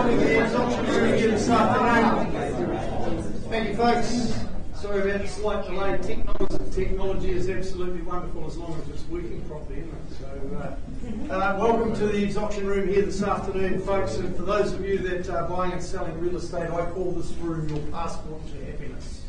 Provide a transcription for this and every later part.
welcome to the EVES auction room here this afternoon. Thank you, folks. Sorry about the slight delay. Technology is absolutely wonderful as long as it's working properly, isn't it? So, welcome to the EVES auction room here this afternoon, folks. And for those of you that are buying and selling real estate, I call this room your passport to happiness.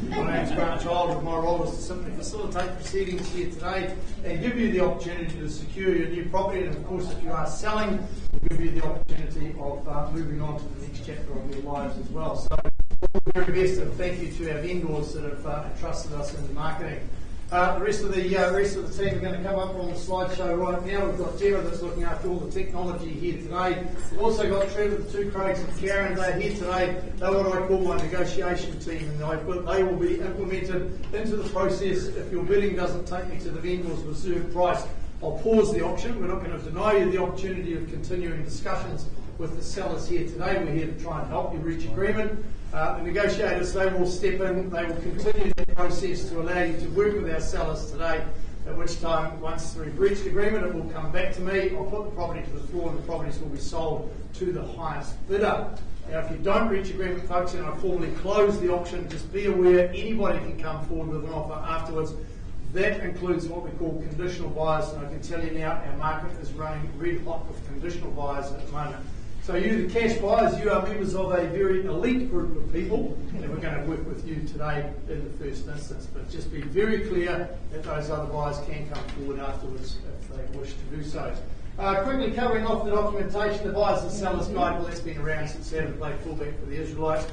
My name's Bertrowe Drive. My role is to simply facilitate proceedings here today and give you the opportunity to secure your new property. And of course, if you are selling, we'll give you the opportunity of moving on to the next chapter of your lives as well. So, all the very best, and thank you to our vendors that have trusted us in the marketing. The rest of the team are going to come up on the slideshow right now. We've got Gemma that's looking after all the technology here today. We've also got Trevor, the two Craigs, and Karen. They're here today. They're what I call my negotiation team, and they will be implemented into the process. If your bidding doesn't take me to the vendor's reserve price, I'll pause the auction. We're not going to deny you the opportunity of continuing discussions with the sellers here today. We're here to try and help you reach agreement. The negotiators, they will step in, they will continue the process to allow you to work with our sellers today, at which time, once we've reached agreement, it will come back to me. I'll put the property to the floor and the properties will be sold to the highest bidder. Now, if you don't reach agreement, folks, and I formally close the auction, just be aware anybody can come forward with an offer afterwards. That includes what we call conditional buyers, and I can tell you now our market is running red hot with conditional buyers at the moment. So you, the cash buyers, you are members of a very elite group of people, and we're going to work with you today in the first instance. But just be very clear that those other buyers can come forward afterwards if they wish to do so. Quickly covering off the documentation, the buyers and sellers guide, well, that's been around since Saturday played fullback for the Israelites.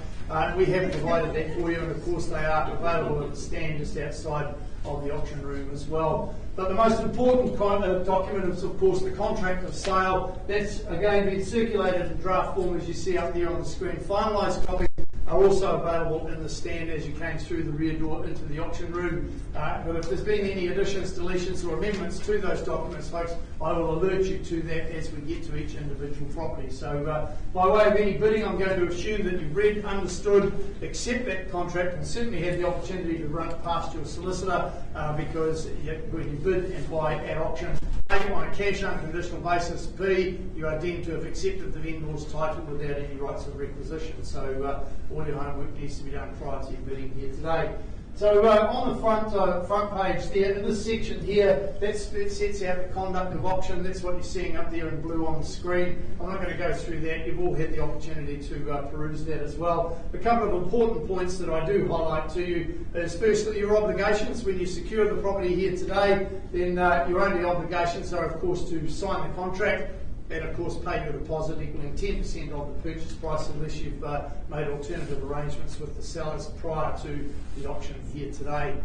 We have provided that for you, and of course they are available at the stand just outside of the auction room as well. But the most important kind of document is, of course, the contract of sale. That's again been circulated in draft form, as you see up there on the screen. Finalised copies are also available in the stand as you came through the rear door into the auction room. But if there's been any additions, deletions or amendments to those documents, folks, I will alert you to that as we get to each individual property. So by way of any bidding, I'm going to assume that you've read, understood, accept that contract, and certainly had the opportunity to run it past your solicitor, because when you bid and buy at auction, A, on a cash unconditional basis, B, you are deemed to have accepted the vendor's title without any rights of requisition. So all your homework needs to be done prior to your bidding here today. So on the front page there, in this section here, that sets out the conduct of auction. That's what you're seeing up there in blue on the screen. I'm not going to go through that. You've all had the opportunity to peruse that as well. A couple of important points that I do highlight to you is, firstly, your obligations. When you secure the property here today, then your only obligations are, of course, to sign the contract, and of course pay your deposit equaling 10% of the purchase price, unless you've made alternative arrangements with the sellers prior to the auction here today.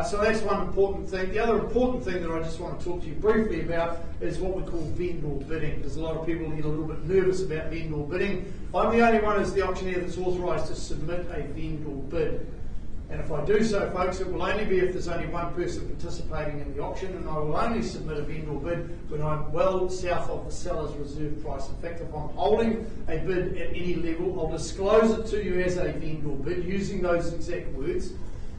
So that's one important thing. The other important thing that I just want to talk to you briefly about is what we call vendor bidding, because a lot of people get a little bit nervous about vendor bidding. I'm the only one as the auctioneer that's authorised to submit a vendor bid. And if I do so, folks, it will only be if there's only one person participating in the auction, and I will only submit a vendor bid when I'm well south of the seller's reserve price. In fact, if I'm holding a bid at any level, I'll disclose it to you as a vendor bid using those exact words.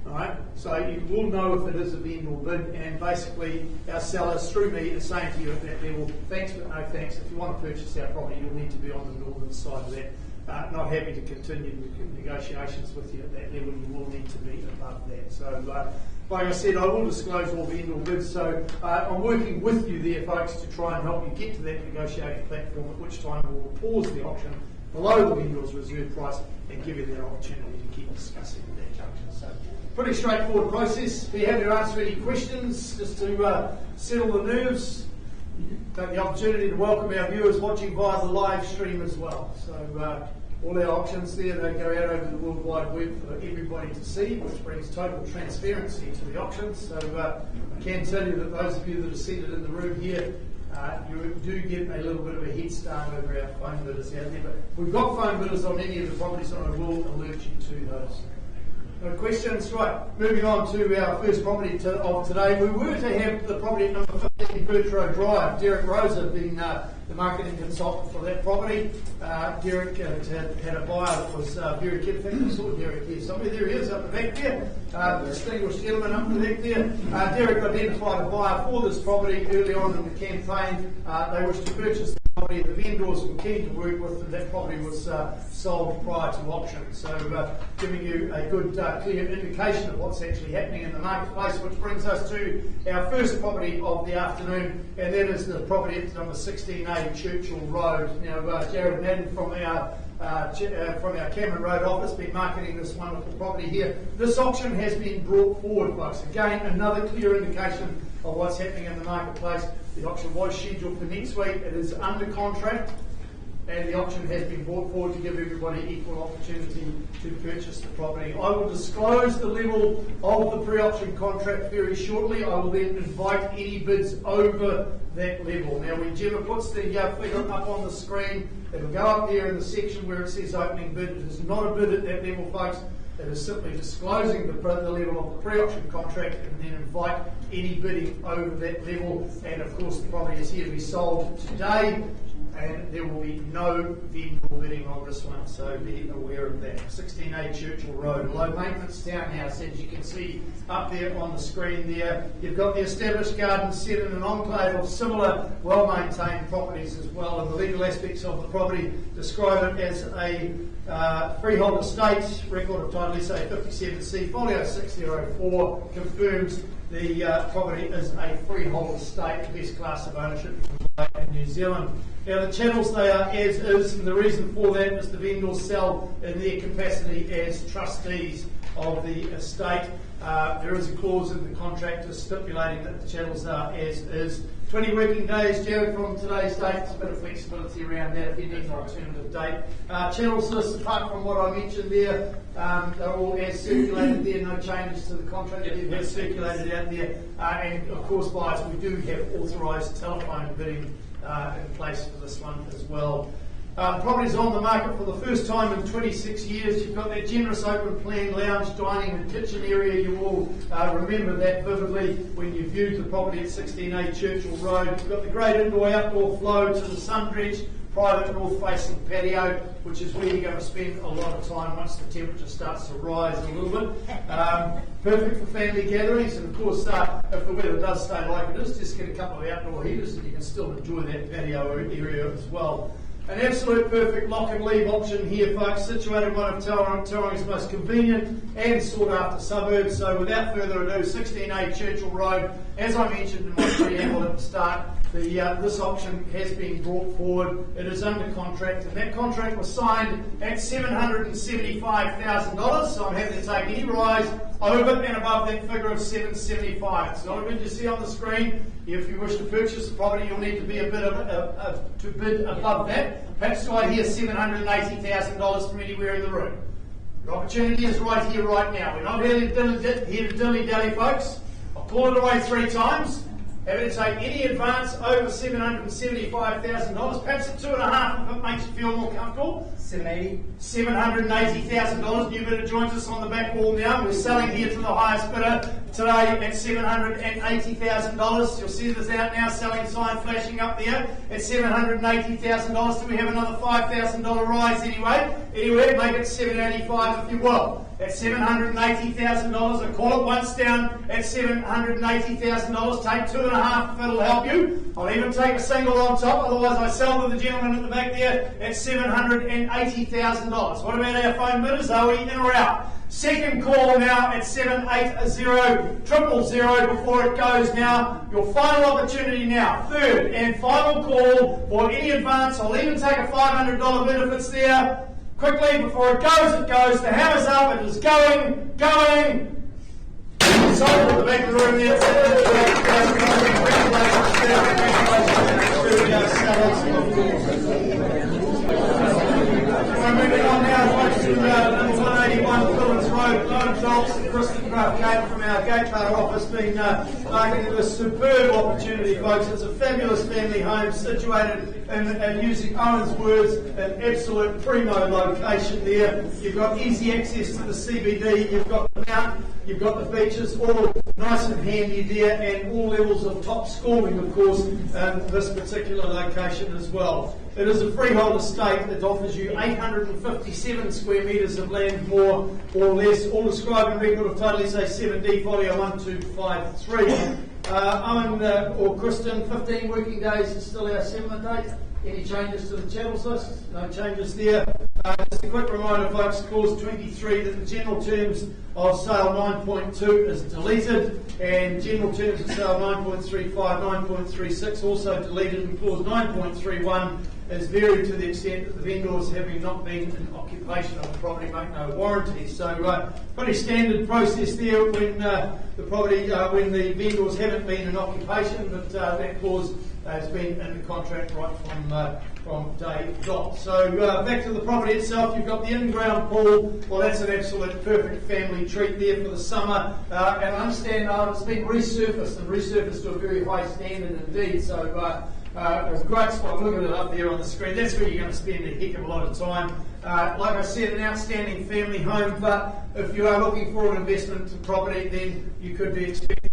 Alright, so you will know if it is a vendor bid, and basically our sellers, through me, are saying to you at that level, thanks but no thanks. If you want to purchase our property, you'll need to be on the northern side of that. Not happy to continue negotiations with you at that level. You will need to be above that. So, like I said, I will disclose all vendor bids. So I'm working with you there, folks, to try and help you get to that negotiating platform, at which time we will pause the auction below the vendor's reserve price and give you that opportunity to keep discussing at that junction. So, pretty straightforward process. Be happy to answer any questions, just to settle the nerves. Take the opportunity to welcome our viewers watching via the live stream as well. So all our auctions there, they go out over the World Wide Web for everybody to see, which brings total transparency to the auctions. So I can tell you that those of you that are seated in the room here, you do get a little bit of a head start over our phone bidders out there. But we've got phone bidders on many of the properties, and I will alert you to those. No questions? Right, moving on to our first property of today. We were to have the property at number 15 Bertrowe Drive. Derek Rose had been the marketing consultant for that property. Derek had a buyer that was very keen. I think we saw Derek here somewhere. There he is up the back there. Distinguished gentleman up the back there. Derek identified a buyer for this property early on in the campaign. They wished to purchase the property. The vendors were keen to work with, and that property was sold prior to auction. So giving you a good clear indication of what's actually happening in the marketplace, which brings us to our first property of the afternoon, and that is the property at number 16A Churchill Road. Now, Jared Madden from our Cameron Road office been marketing this wonderful property here. This auction has been brought forward, folks. Again, another clear indication of what's happening in the marketplace. The auction was scheduled for next week. It is under contract, and the auction has been brought forward to give everybody equal opportunity to purchase the property. I will disclose the level of the pre-auction contract very shortly. I will then invite any bids over that level. Now, when Gemma puts the figure up on the screen, it will go up there in the section where it says opening bid. It is not a bid at that level, folks. It is simply disclosing the level of the pre-auction contract and then invite any bidding over that level. And of course, the property is here to be sold today, and there will be no vendor bidding on this one, so be aware of that. 16A Churchill Road, low maintenance townhouse, as you can see up there on the screen there. You've got the established garden set in an enclave of similar well-maintained properties as well, and the legal aspects of the property describe it as a freehold estate. Record of title SA 57C, folio 604 confirms the property is a freehold estate, the best class of ownership in New Zealand. Now, the channels, they are as is, and the reason for that is the vendors sell in their capacity as trustees of the estate. There is a clause in the contract stipulating that the channels are as is. 20 working days, Jared, from today's date. There's a bit of flexibility around that if you need an alternative date. Channels list, apart from what I mentioned there, they're all as circulated there, no changes to the contract that you've circulated out there. And of course, buyers, we do have authorised telephone bidding in place for this one as well. Property's on the market for the first time in 26 years. You've got that generous open plan lounge, dining and kitchen area. You all remember that vividly when you viewed the property at 16A Churchill Road. You've got the great indoor-outdoor flow to the sun-drenched private north-facing patio, which is where you're going to spend a lot of time once the temperature starts to rise a little bit. Perfect for family gatherings, and of course, if the weather does stay like it is, just get a couple of outdoor heaters and you can still enjoy that patio area as well. An absolute perfect lock and leave option here, folks, situated in one of Tauranga's most convenient and sought after suburbs. So without further ado, 16A Churchill Road, as I mentioned in my preamble at the start, this option has been brought forward. It is under contract, and that contract was signed at $775,000, so I'm happy to take any rise over and above that figure of $775,000. It's not a bid you see on the screen. If you wish to purchase the property, you'll need to be a bit to bid above that. Perhaps do I hear $780,000 from anywhere in the room? The opportunity is right here, right now. We're not here to dilly-dally, folks. I'll call it away 3 times. Happy to take any advance over $775,000, perhaps at 2.5 if it makes you feel more comfortable. $780,000. New bidder joins us on the back wall now. We're selling here to the highest bidder today at $780,000. You'll see this out now, selling sign flashing up there at $780,000. Do we have another $5,000 rise anyway? Anyway, make it $785,000 if you will. At $780,000, I call it once down at $780,000. Take 2.5 if it'll help you. I'll even take a single on top, otherwise I sell to the gentleman at the back there at $780,000. What about our phone bidders? Are we in or out? Second call now at 780-000 before it goes now. Your final opportunity now. Third and final call for any advance. I'll even take a $500 bid if it's there. Quickly, before it goes. The hammer's up. It is going. Sold at the back of the room there. We're moving on now, folks, to number 181 Phillips Road. Load Jolts and Kristen Craft came from our Gatecard office, been marketing this superb opportunity, folks. It's a fabulous family home situated in using Owen's words, an absolute primo location there. You've got easy access to the CBD, you've got the mountain, you've got the beaches, all nice and handy there, and all levels of top schooling, of course, in this particular location as well. It is a freehold estate that offers you 857 square metres of land, more or less, all described in record of title SA 7D folio 1253. Owen or Kristen, 15 working days is still our settlement date. Any changes to the channels list? No changes there. Just a quick reminder, folks, clause 23, that the general terms of sale 9.2 is deleted, and general terms of sale 9.35, 9.36 also deleted, and clause 9.31 is varied to the extent that the vendors, having not been in occupation of the property, make no warranty. So pretty standard process there when the property, when the vendors haven't been in occupation, but that clause has been in the contract right from day dot. So back to the property itself, you've got the in-ground pool. Well, that's an absolute perfect family treat there for the summer. And I understand it's been resurfaced to a very high standard indeed. So it's a great spot. Look at it up there on the screen. That's where you're going to spend a heck of a lot of time. Like I said, an outstanding family home, but if you are looking for an investment property, then you could be expecting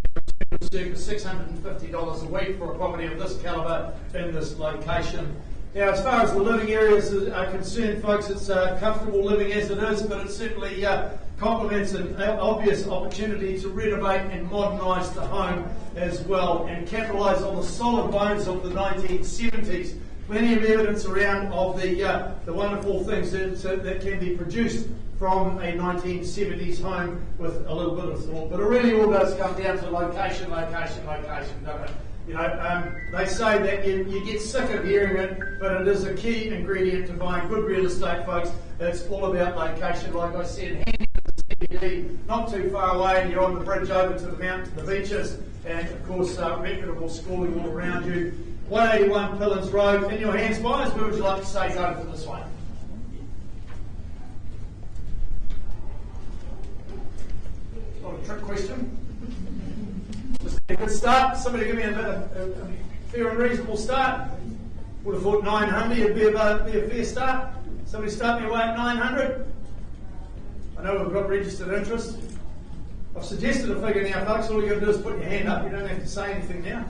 circa $650 a week for a property of this calibre in this location. Now, as far as the living areas are concerned, folks, it's comfortable living as it is, but it certainly complements an obvious opportunity to renovate and modernise the home as well, and capitalise on the solid bones of the 1970s. Plenty of evidence around of the wonderful things that can be produced from a 1970s home with a little bit of thought. But it really all does come down to location, don't it? You know, they say that you get sick of hearing it, but it is a key ingredient to buying good real estate, folks. It's all about location, like I said, handy to the CBD, not too far away, and you're on the bridge over to the mountain, to the beaches, and of course reputable schooling all around you. 181 Phillips Road, in your hands, buyers. Who would you like to say go for this one? Not a trick question. Just a good start. Somebody give me a fair and reasonable start. Would have thought 900 would be a fair start. Somebody start me away at 900. I know we've got registered interest. I've suggested a figure now, folks. All you got to do is put your hand up. You don't have to say anything now.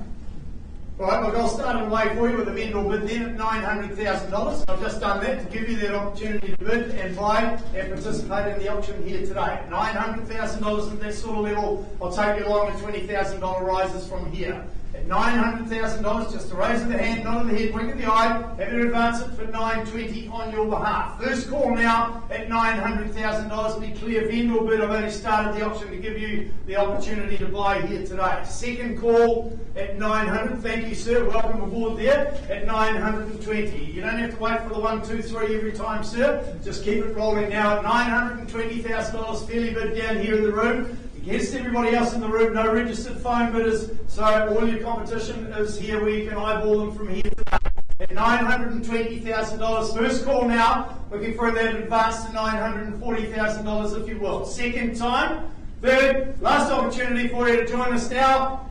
All right, look, I'll start on the way for you with a vendor bid then at $900,000. I've just done that to give you that opportunity to bid and buy and participate in the auction here today. $900,000 at that sort of level, I'll take you along to $20,000 rises from here. At $900,000, just a raise of the hand, nod of the head, wink of the eye, have you advance it for $920 on your behalf. First call now at $900,000. Be clear, vendor bid. I've only started the auction to give you the opportunity to buy here today. Second call at $900,000. Thank you, sir. Welcome aboard there at $920,000. You don't have to wait for the 1, 2, 3 every time, sir. Just keep it rolling now at $920,000. Fairly bid down here in the room. Against everybody else in the room, no registered phone bidders, so all your competition is here where you can eyeball them from here today. At $920,000, first call now, looking for that advance to $940,000 if you will. Second time, third, last opportunity for you to join us now.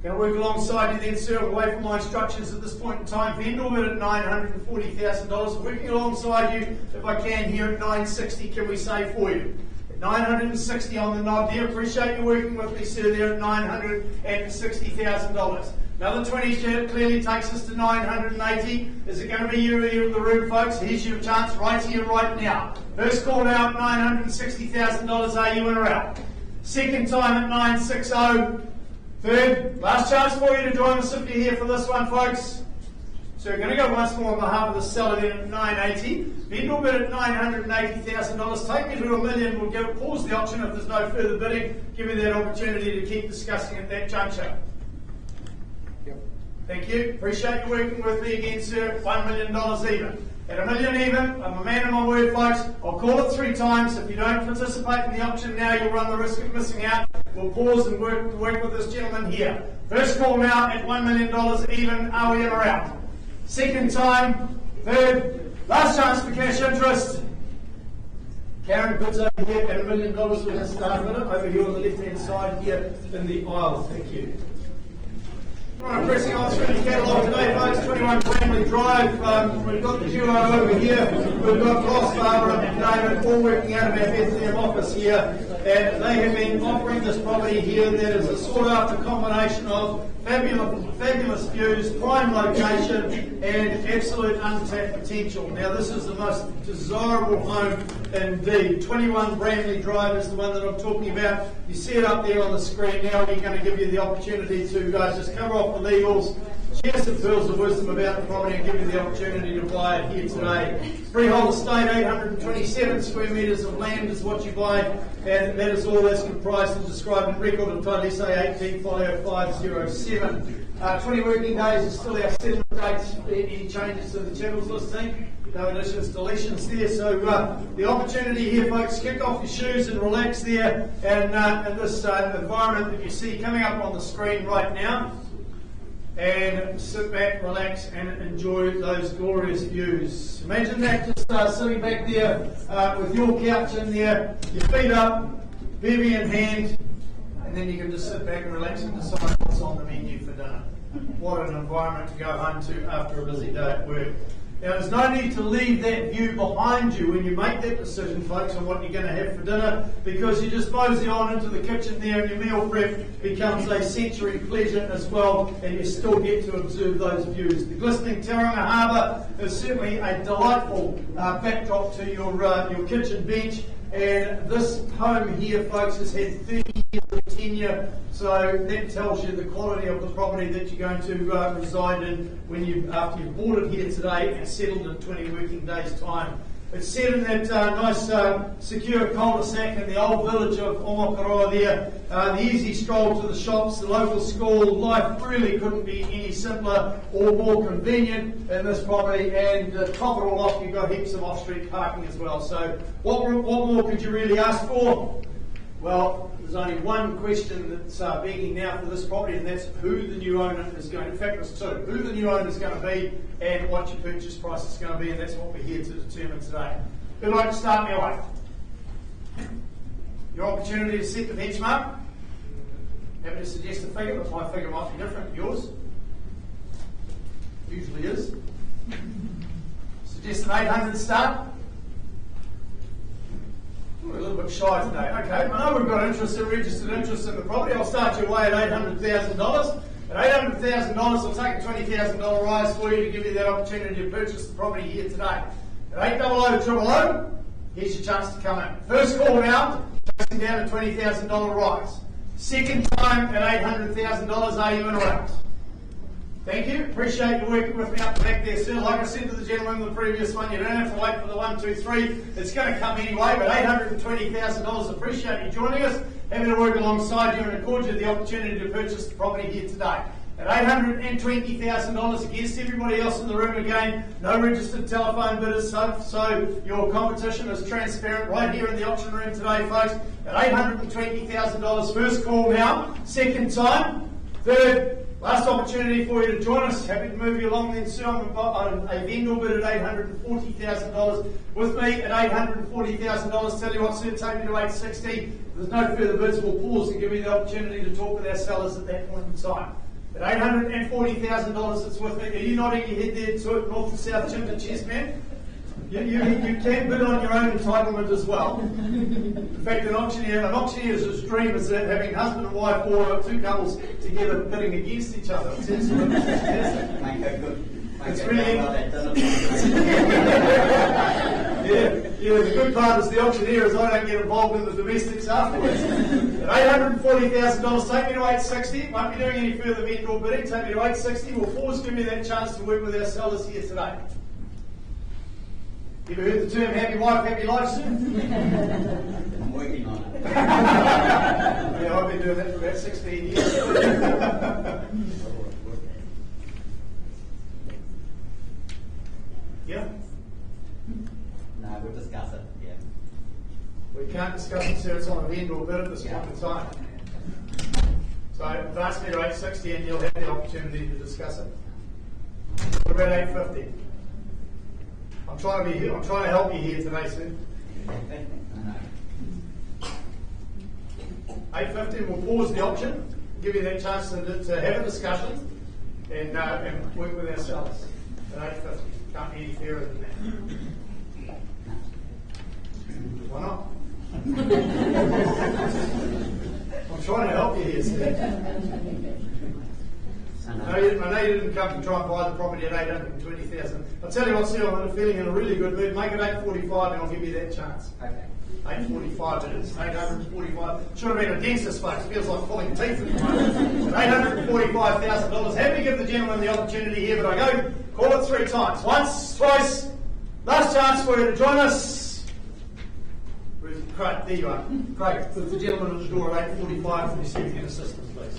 Going to work alongside you then, sir, away from my instructions at this point in time. Vendor bid at $940,000, working alongside you if I can here at $960, can we say for you? $960 on the nod there. Appreciate you working with me, sir, there at $960,000. Another 20 clearly takes us to $980. Is it going to be you here in the room, folks? Here's your chance right here, right now. First call now at $960,000. Are you in or out? Second time at $960. Third, last chance for you to join us if you're here for this one, folks. So we're going to go once more on behalf of the seller then at $980. Vendor bid at $980,000. Take me to $1 million. We'll pause the auction if there's no further bidding. Give me that opportunity to keep discussing at that juncture. Yep. Thank you. Appreciate you working with me again, sir. $1 million even. At $1 million even, I'm a man of my word, folks. I'll call it 3 times. If you don't participate in the auction now, you'll run the risk of missing out. We'll pause and work with this gentleman here. First call now at $1 million even. Are we in or out? Second time, third, last chance for cash interest. Karen bids over here at $1 million with her start bidder over here on the left-hand side here in the aisle. Thank you. All right, pressing on through the catalogue today, folks. 21 21 Brandnew Drive. We've got the duo over here. We've got Ross, Barbara and David all working out of our Bethlehem office here. And they have been offering this property here that is a sought-after combination of fabulous views, prime location, and absolute untapped potential. Now, this is the most desirable home indeed. 21 Brandnew Drive is the one that I'm talking about. You see it up there on the screen now, and we're going to give you the opportunity to just cover off the legals, share some pearls of wisdom about the property, and give you the opportunity to buy it here today. Freehold estate, 827 square metres of land is what you buy, and that is all that's comprised and described in record of title SA 18-507. 20 working days is still our settlement dates. Any changes to the channels listing? No additions, deletions there. So the opportunity here, folks, kick off your shoes and relax there. And this environment that you see coming up on the screen right now, and sit back, relax, and enjoy those glorious views. Imagine that, just sitting back there with your couch in there, your feet up, beer in hand, and then you can just sit back and relax and decide what's on the menu for dinner. What an environment to go home to after a busy day at work. Now, there's no need to leave that view behind you when you make that decision, folks, on what you're going to have for dinner, because you just mosey on into the kitchen there and your meal prep becomes a sensory pleasure as well, and you still get to observe those views. The glistening Tauranga Harbour is certainly a delightful backdrop to your kitchen bench, and this home here, folks, has had 30 years of tenure, so that tells you the quality of the property that you're going to reside in after you've bought it here today and settled in 20 working days' time. It's set in that nice, secure cul-de-sac in the old village of Omakaroa there. The easy stroll to the shops, the local school. Life really couldn't be any simpler or more convenient in this property. And top it all off, you've got heaps of off-street parking as well. So what more could you really ask for? Well, there's only one question that's begging now for this property, and that's who the new owner is going to. In fact, there's two. Who the new owner is going to be and what your purchase price is going to be, and that's what we're here to determine today. Who'd like to start me away? Your opportunity to set the benchmark. Happy to suggest a figure, but my figure might be different to yours. Usually is. Suggest an 800 start. We're a little bit shy today. Okay, I know we've got registered interest in the property. I'll start you away at $800,000. At $800,000, I'll take a $20,000 rise for you to give you that opportunity to purchase the property here today. At 800,000, here's your chance to come in. First call now, chasing down a $20,000 rise. Second time at $800,000, are you in or out? Thank you. Appreciate you working with me up the back there, sir. Like I said to the gentleman in the previous one, you don't have to wait for the 1, 2, 3. It's going to come anyway, but $820,000. Appreciate you joining us. Happy to work alongside you and accord you the opportunity to purchase the property here today. At $820,000 against everybody else in the room again, no registered telephone bidders, so your competition is transparent right here in the auction room today, folks. At $820,000, first call now, second time, third, last opportunity for you to join us. Happy to move you along then, sir. I'm on a vendor bid at $840,000 with me at $840,000. Tell you what, sir, take me to $860. If there's no further bids, we'll pause to give you the opportunity to talk with our sellers at that point in time. At $840,000, it's with me. Are you nodding your head there to north and south, Jim, the chess man? You can bid on your own entitlement as well. In fact, an auctioneer's dream is that having husband and wife or two couples together bidding against each other. It's absolutely fantastic. It's really yeah, the good part is the auctioneer is I don't get involved in the domestics afterwards. At $840,000, take me to $860. Won't be doing any further vendor bidding. Take me to $860. We'll pause, give me that chance to work with our sellers here today. You ever heard the term happy wife, happy life, sir? I'm working on it. Yeah, I've been doing that for about 16 years. Yeah? No, we'll discuss it, yeah. We can't discuss it, sir. It's on a vendor bid at this point in time. So advance me to $860 and you'll have the opportunity to discuss it. What about $850? I'm trying to help you here today, sir. $850, we'll pause the auction, give you that chance to have a discussion and work with our sellers. at 850. Can't be any fairer than that. Why not? I'm trying to help you here, Steve. I know you didn't come to try and buy the property at 820,000. I'll tell you what, Steve, I'm feeling in a really good mood. Make it 845 and I'll give you that chance. Okay. 845 it is. 845. Should have been a dentist, folks. Feels like pulling teeth at the moment. $845,000. Happy to give the gentleman the opportunity here, but I go call it 3 times. Once, twice. Last chance for you to join us. Great, there you are. Great. With the gentleman at the door at 8:45, can you see if you can assist us, please?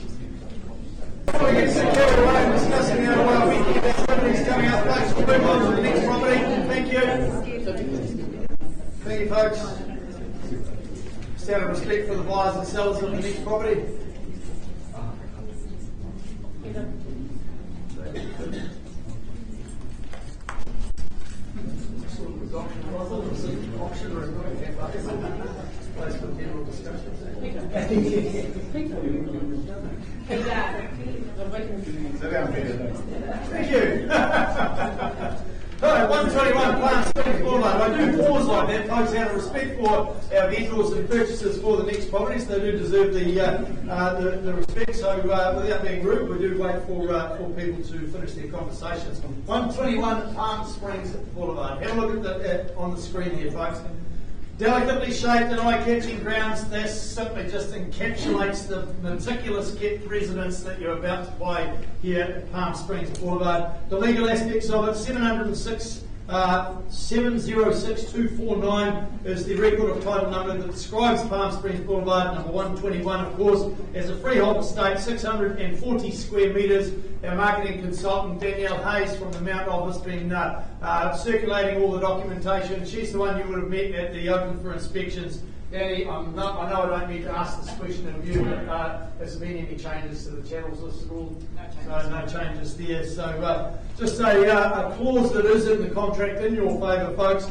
Before we get carried away discussing our weekend activities coming up, folks, we'll move on to the next property. Thank you. Thank you, folks. Just out of respect for the buyers and sellers of the next property. Auction or place for general discussion. Thank you. Alright, 121 Plant Springs Boulevard. I do pause like that, folks, out of respect for our vendors and purchasers for the next properties. They do deserve the respect. So, without being rude, we do wait for people to finish their conversations. 121 Palm Springs Boulevard. Have a look at on the screen here, folks. Delicately shaped and eye-catching grounds, this simply just encapsulates the meticulous kept residence that you're about to buy here at Palm Springs Boulevard. The legal aspects of it, 706249 is the record of title number that describes Palm Springs Boulevard, number 121, of course, as a freehold estate, 640 square metres. Our marketing consultant, Danielle Hayes from the Mount Office, been circulating all the documentation. She's the one you would have met at the open for inspections. Danny, I know I don't need to ask this question of you, but has there been any changes to the channels list at all? No changes there. So just a clause that is in the contract in your favour, folks,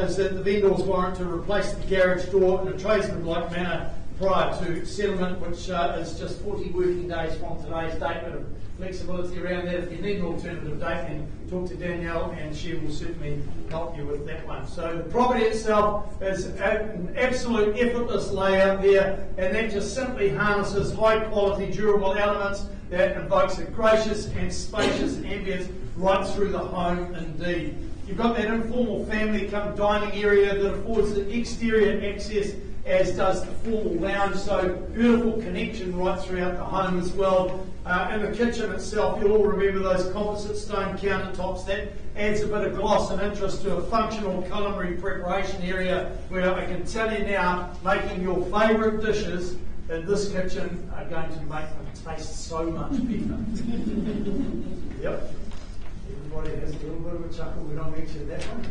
is that the vendor's warrant to replace the garage door in a tradesman-like manner prior to settlement, which is just 40 working days from today's date, but flexibility around that. If you need an alternative date, then talk to Danielle and she will certainly help you with that one. So the property itself is an absolute effortless layout there, and that just simply harnesses high quality durable elements that invokes a gracious and spacious ambience right through the home indeed. You've got that informal family come dining area that affords the exterior access, as does the formal lounge, so beautiful connection right throughout the home as well. In the kitchen itself, you'll all remember those composite stone countertops. That adds a bit of gloss and interest to a functional culinary preparation area where I can tell you now, making your favourite dishes in this kitchen are going to make them taste so much better. Yep. Everybody has a little bit of a chuckle when I mention that one.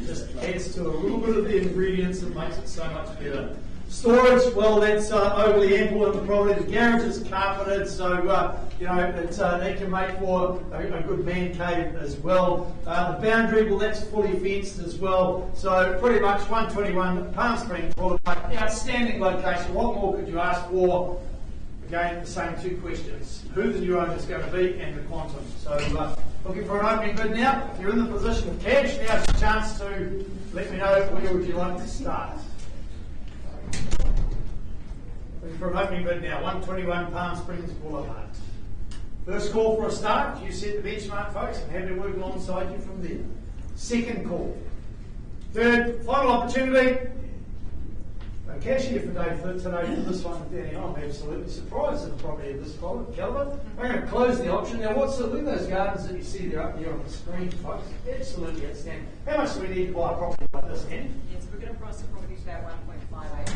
Just adds to a little bit of the ingredients that makes it so much better. Storage, well, that's overly ample in the property. The garage is carpeted, so that can make for a good man cave as well. The boundary, well, that's fully fenced as well. So pretty much 121 Palm Springs Boulevard, outstanding location. What more could you ask for? Again, the same 2 questions: who the new owner is going to be and the quantum. So looking for an opening bid now. If you're in the position of cash, now's your chance to let me know where would you like to start. Looking for an opening bid now, 121 Palm Springs Boulevard. First call for a start, you set the benchmark, folks, and have to work alongside you from there. Second call. Third, final opportunity. No cash here today for this one, Danny. I'm absolutely surprised at a property of this calibre. I'm going to close the auction. Now, look at those gardens that you see there up there on the screen, folks. Absolutely outstanding. How much do we need to buy a property like this, Danny? Yes, we're going to price the property to about 1.58.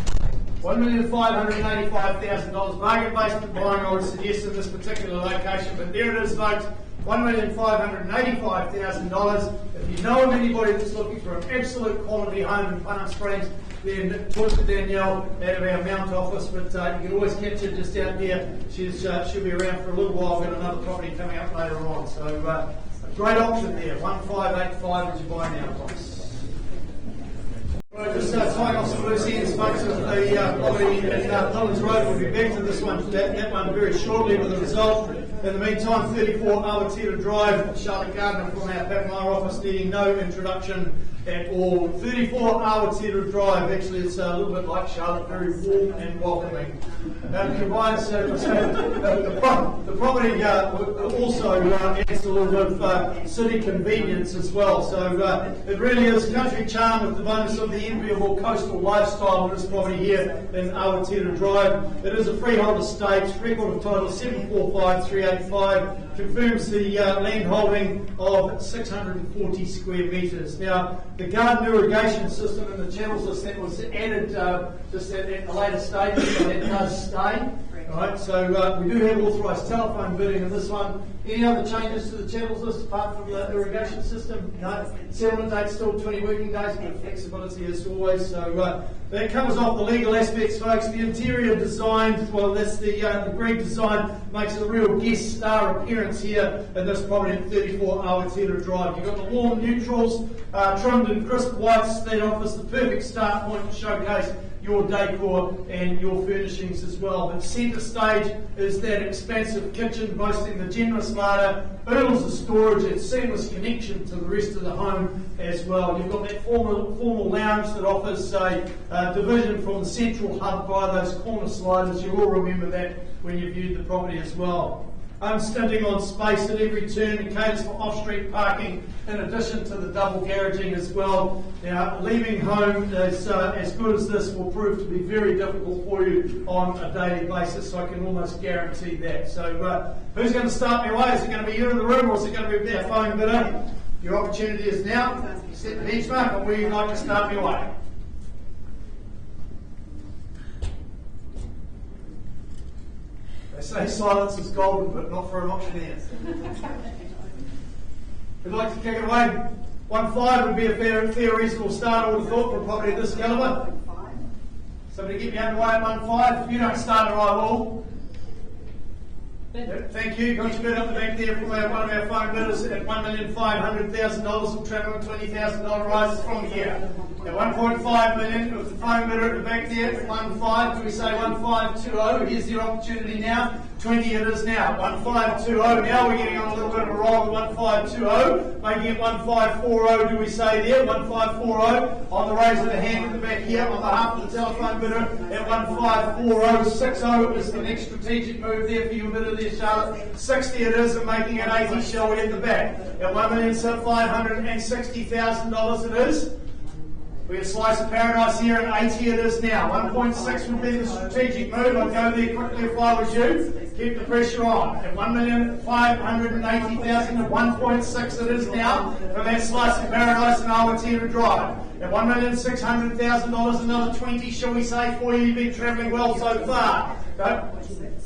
$1,585,000 market-based buying, I would suggest, in this particular location. But there it is, folks. $1,585,000. If you know of anybody that's looking for an absolute quality home in Palm Springs, then talk to Danielle out of our Mount office. But you can always catch her just out there. She'll be around for a little while. We've got another property coming up later on. So a great option there. 1,585 as you buy now, folks. Just tying off some loose ends, folks, of the property in Phillips Road. We'll be back to this one, that one very shortly with the result. In the meantime, 34 Awatere Drive, Charlotte Gardner from our Patamara office, needing no introduction at all. 34 Awatere Drive, actually it's a little bit like Charlotte, very warm and welcoming. Provides the property also adds a little bit of city convenience as well. So it really is country charm with the bonus of the enviable coastal lifestyle of this property here in Awatere Drive. It is a freehold estate, record of title 745385, confirms the land holding of 640 square metres. Now, the garden irrigation system and the channels list that was added just at a later stage, so that does stay. Right, so we do have authorised telephone bidding in this one. Any other changes to the channels list apart from the irrigation system? No. Settlement date still 20 working days, but flexibility as always. So that covers off the legal aspects, folks. The interior design, well, that's the Greek design, makes a real guest star appearance here in this property at 34 Awatere Drive. You've got the warm neutrals, trimmed in crisp whites. That offers the perfect start point to showcase your decor and your furnishings as well. But centre stage is that expansive kitchen boasting the generous larder, oodles of storage and seamless connection to the rest of the home as well. You've got that formal lounge that offers a division from the central hub by those corner sliders. You'll all remember that when you viewed the property as well. Unstinting on space at every turn and caters for off-street parking in addition to the double garaging as well. Now, leaving home as good as this will prove to be very difficult for you on a daily basis, so I can almost guarantee that. So who's going to start me away? Is it going to be you in the room or is it going to be our phone bidder? Your opportunity is now. Set the benchmark and where you'd like to start me away. They say silence is golden, but not for an auctioneer. We'd like to kick it away. 1.5 would be a fair reasonable start, I would have thought, for a property of this calibre. Somebody get me underway at 1.5. If you don't start it, I will. Yep, thank you. Got your bid up the back there from one of our phone bidders at $1,500,000. We'll travel a $20,000 rise from here. At 1.5 million, with the phone bidder at the back there at 1.5, do we say 1.520? Here's your opportunity now. 20 it is now. 1.520. Now we're getting on a little bit of a roll with 1.520. Making it 1.540, do we say there? 1.540. On the raise of the hand at the back here, on behalf of the telephone bidder at 1.54060 is the next strategic move there for your bidder there, Charlotte. 60 it is, and making it 80, shall we, at the back. At $1,560,000 it is. We have a slice of paradise here at 80 it is now. 1.6 would be the strategic move. I'd go there quickly if I was you. Keep the pressure on. At $1,580,000 at 1.6 it is now for that slice of paradise in Awatere Drive. At $1,600,000, another 20, shall we say, for you. You've been travelling well so far.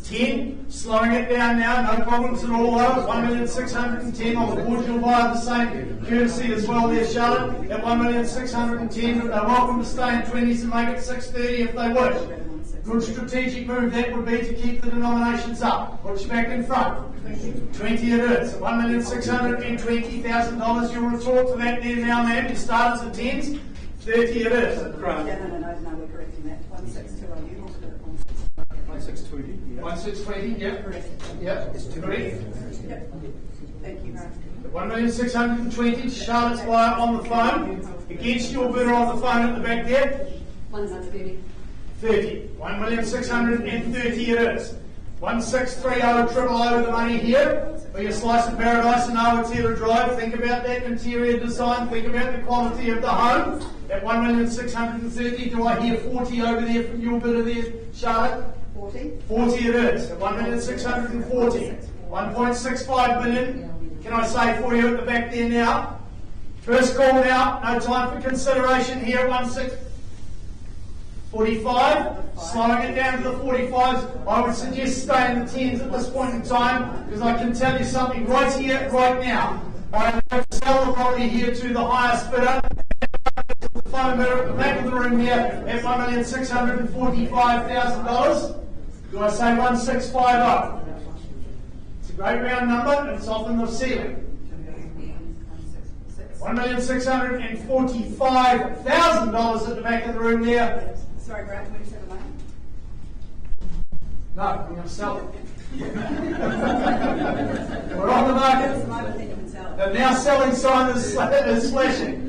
10, slowing it down now, no problems at all though. 1,610 on the board, you'll buy the same courtesy as well there, Charlotte. At 1,610, they're welcome to stay in 20s and make it 630 if they wish. Good strategic move that would be to keep the denominations up. Put you back in front. 20 it is. At $1,620,000, you'll retort to that there now, ma'am. You started at 10s. 30 it is. No, we're correcting that. 1,620. 1,620. 1,620, yep. Yep, it's correct. Yep. Thank you, Grant. 1,620, Charlotte's buyer on the phone. Against your bidder on the phone at the back there. 1,630. 30. 1,630 it is. 1,630 triple over the money here for your slice of paradise in Awatere Drive. Think about that interior design. Think about the quality of the home. At 1,630, do I hear 40 over there from your bidder there, Charlotte? 40. 40 it is. At 1,640. 1.65 million. Can I say for you at the back there now? First call now. No time for consideration here at 1,645. Slowing it down to the 45s. I would suggest stay in the 10s at this point in time, because I can tell you something right here, right now. I have to sell the property here to the highest bidder. The phone bidder at the back of the room here at $1,645,000. Do I say 1,650? It's a great round number, and it's often the ceiling. 1,650. $1,645,000 at the back of the room there. Sorry, Grant, 27 million. No, I'm going to sell it. We're on the market. The now selling sign is flashing.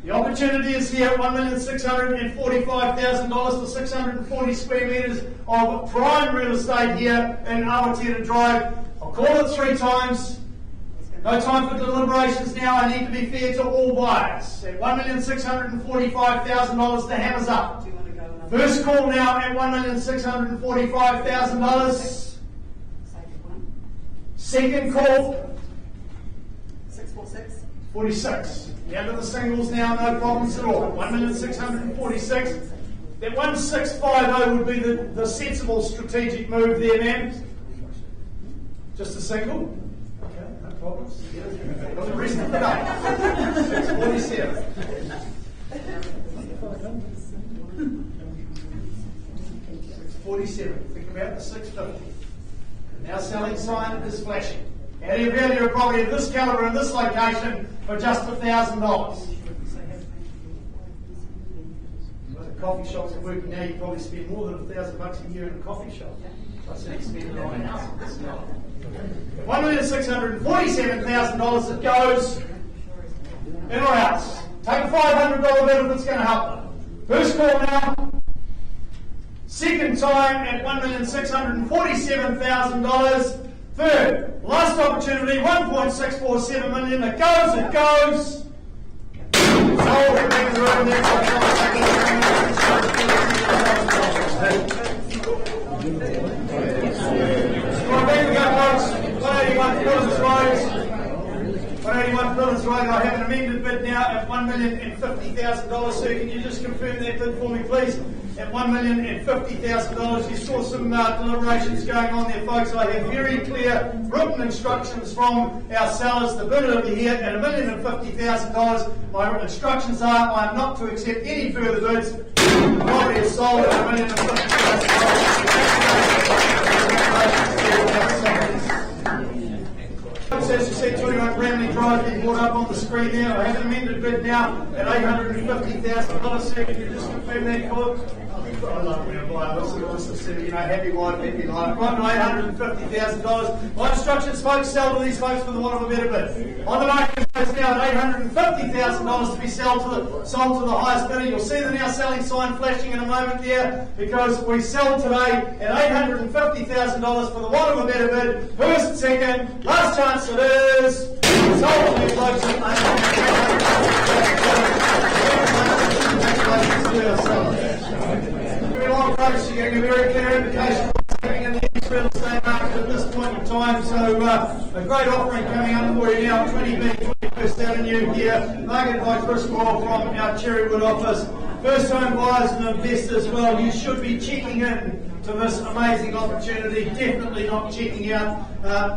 The opportunity is here, $1,645,000 for 640 square metres of prime real estate here in Awatere Drive. I'll call it 3 times. No time for deliberations now. I need to be fair to all buyers. At $1,645,000, the hammer's up. Do you want to go another? First call now at $1,645,000. Second one. Second call, 646. 46. Down to the singles now, no problems at all. 1,646,000. That 1,650 would be the sensible strategic move there, ma'am. Just a single? Okay, no problems. Got the rest of the day. 647. 647. Think about the 650. The now selling sign is flashing. How do you value a property of this calibre in this location for just $1,000? The coffee shops are working now. You probably spend more than $1,000 a year in a coffee shop. I certainly spend it on a house. $1,647,000 that goes in or out. Take a $500 bid if it's going to help them. First call now. Second time at $1,647,000. Third, last opportunity, $1.647 million. It goes. Sold. Phillips Road. I have an amended bid now at $1,050,000. Sir, can you just confirm that bid for me, please? At $1,050,000. You saw some deliberations going on there, folks. I have very clear written instructions from our sellers. The bid will be here at $1,050,000. My instructions are I am not to accept any further bids. The property is sold at $1,050,000. As you see, 21 Brandnew Drive being brought up on the screen now. I have an amended bid now at $850,000. Sir, can you just confirm that, Philip? I love when I buy a house, happy wife, happy life. Right now, $850,000. My instructions, folks, sell to these folks for the want of a better bid. On the market is now at $850,000 to be sold to the highest bidder. You'll see the now selling sign flashing in a moment there, because we sell today at $850,000 for the want of a better bid. First, second, last chance it is sold to these folks at $850,000. Folks, you're getting a very clear indication of what's happening in the East real estate market at this point in time. So a great offering coming up for you now, 20B, 21st Avenue here, marketed by Chris Boyle from our Cherrywood office. First home buyers and investors, well, you should be checking in to this amazing opportunity. Definitely not checking out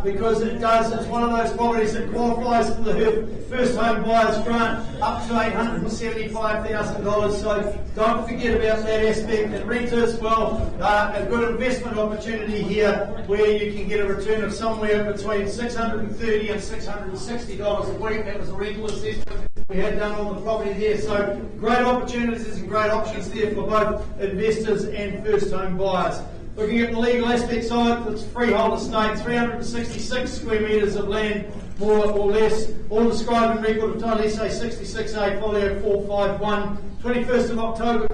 because it's one of those properties that qualifies for the first home buyers grant up to $875,000. So don't forget about that aspect. And renters, well, a good investment opportunity here where you can get a return of somewhere between $630 and $660 a week. That was a rental assessment we had done on the property there. So great opportunities and great options there for both investors and first home buyers. Looking at the legal aspect side, it's freehold estate, 366 square metres of land, more or less, all described in record of title SA 66A, folio 451, 21st of October.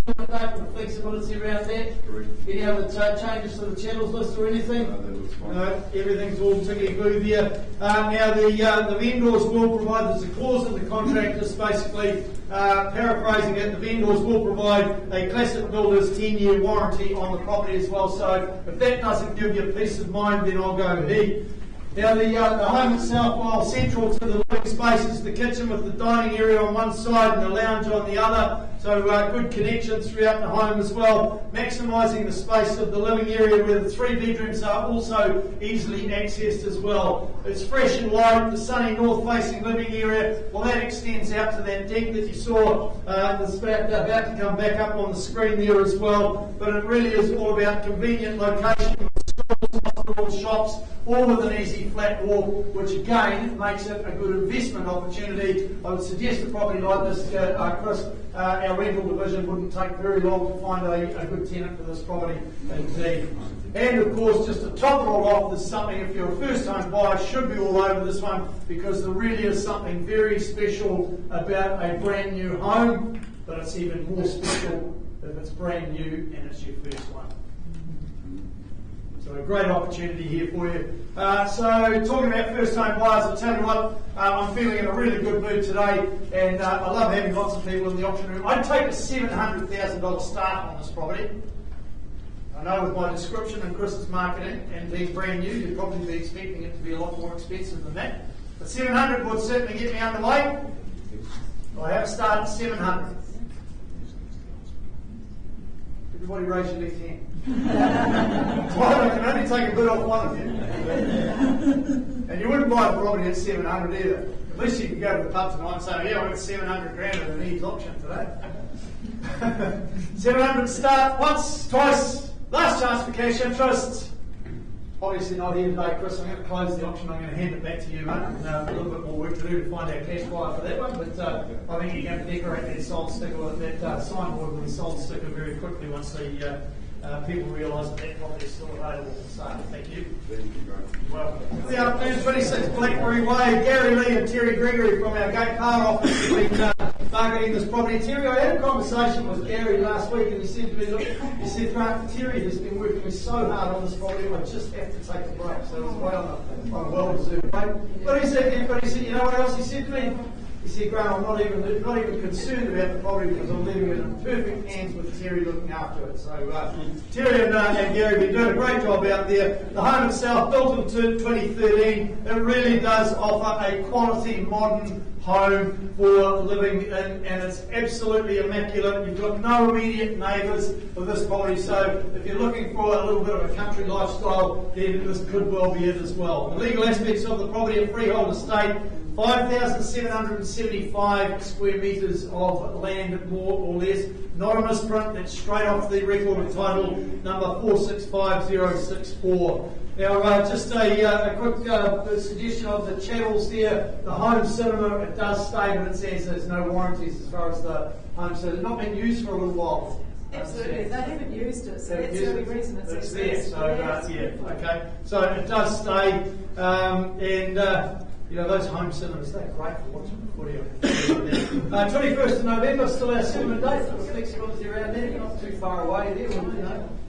For the flexibility around that. Any other changes to the channels list or anything? No, everything's all tickety-boo there. Now the vendors will provide, there's a clause in the contract just basically paraphrasing it, the vendors will provide a classic builder's 10-year warranty on the property as well. So if that doesn't give you peace of mind, then I'll go ahead. Now the home itself, while central to the living space, is the kitchen with the dining area on one side and the lounge on the other. So good connections throughout the home as well, maximising the space of the living area where the 3 bedrooms are also easily accessed as well. It's fresh and light, the sunny north-facing living area, well that extends out to that deck that you saw that's about to come back up on the screen there as well. But it really is all about convenient location. hospitals, shops, all with an easy flat walk, which again makes it a good investment opportunity. I would suggest a property like this, Chris, our rental division wouldn't take very long to find a good tenant for this property indeed. And of course, just to top it all off, there's something, if you're a first time buyer, should be all over this one, because there really is something very special about a brand new home, but it's even more special if it's brand new and it's your first one. So a great opportunity here for you. So talking about first time buyers, I'll tell you what, I'm feeling in a really good mood today, and I love having lots of people in the auction room. I'd take a $700,000 start on this property. I know with my description and Chris's marketing and being brand new, you'd probably be expecting it to be a lot more expensive than that. But 700 would certainly get me underway. I have a start at 700. Everybody raise your left hand. Well, I can only take a bit off one of you. And you wouldn't buy a property at 700 either. At least you can go to the pub tonight and say, yeah, I got 700 grand at an EVES auction today. 700 start, once, twice, last chance for cash interest. Obviously not here today, Chris. I'm going to close the auction. I'm going to hand it back to you, mate. A little bit more work to do to find our cash buyer for that one, but I think you're going to decorate that sold sticker with that signboard with the sold sticker very quickly once the people realise that property is still available for sale. Thank you. Thank you, bro. You're welcome. The afternoon, 26 Blackberry Way. Gary Lee and Terry Gregory from our Gate Car office have been marketing this property. Terry, I had a conversation with Gary last week, and he said to me, look, he said, Terry has been working so hard on this property, I just have to take a break. So it's quite on a well-deserved break. But he said, you know what else he said to me? He said, Grant, I'm not even concerned about the property because I'm leaving it in perfect hands with Terry looking after it. So Terry and Gary have been doing a great job out there. The home itself, built in 2013, it really does offer a quality modern home for living in, and it's absolutely immaculate. You've got no immediate neighbours for this property, so if you're looking for a little bit of a country lifestyle, then this could well be it as well. The legal aspects of the property, a freehold estate, 5,775 square metres of land, more or less. Not a misprint, that's straight off the record of title, number 465064. Now, just a quick suggestion of the channels there. The home cinema, it does state, but it says there's no warranties as far as the home cinema. It's not been used for a little while. Absolutely, they haven't used it, so that's the only reason it's there. So, yeah, okay. So it does stay, and you know, those home cinemas, they're great for watching the footy. 21st of November, still our cinema date. For flexibility around there, not too far away there.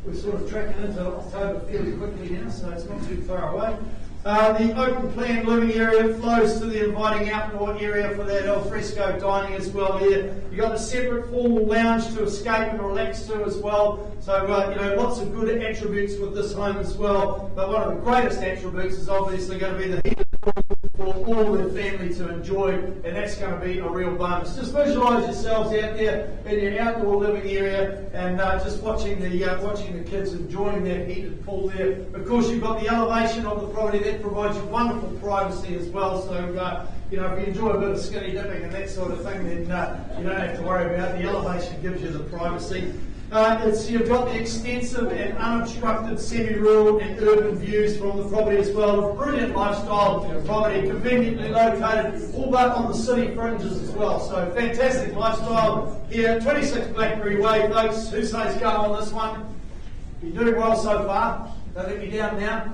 We're sort of tracking into October fairly quickly now, so it's not too far away. The open plan living area flows to the inviting outdoor area for that al fresco dining as well here. You've got a separate formal lounge to escape and relax to as well. So, you know, lots of good attributes with this home as well. But one of the greatest attributes is obviously going to be the heated room for all the family to enjoy, and that's going to be a real bonus. Just visualise yourselves out there in your outdoor living area and just watching the kids enjoying that heated pool there. Of course, you've got the elevation of the property that provides you wonderful privacy as well. So, you know, if you enjoy a bit of skinny dipping and that sort of thing, then you don't have to worry about it. The elevation gives you the privacy. You've got the extensive and unobstructed semi-rural and urban views from the property as well. Brilliant lifestyle property, conveniently located, all but on the city fringes as well. So fantastic lifestyle here. 26 Blackberry Way, folks. Who says go on this one? You're doing well so far. Don't let me down now.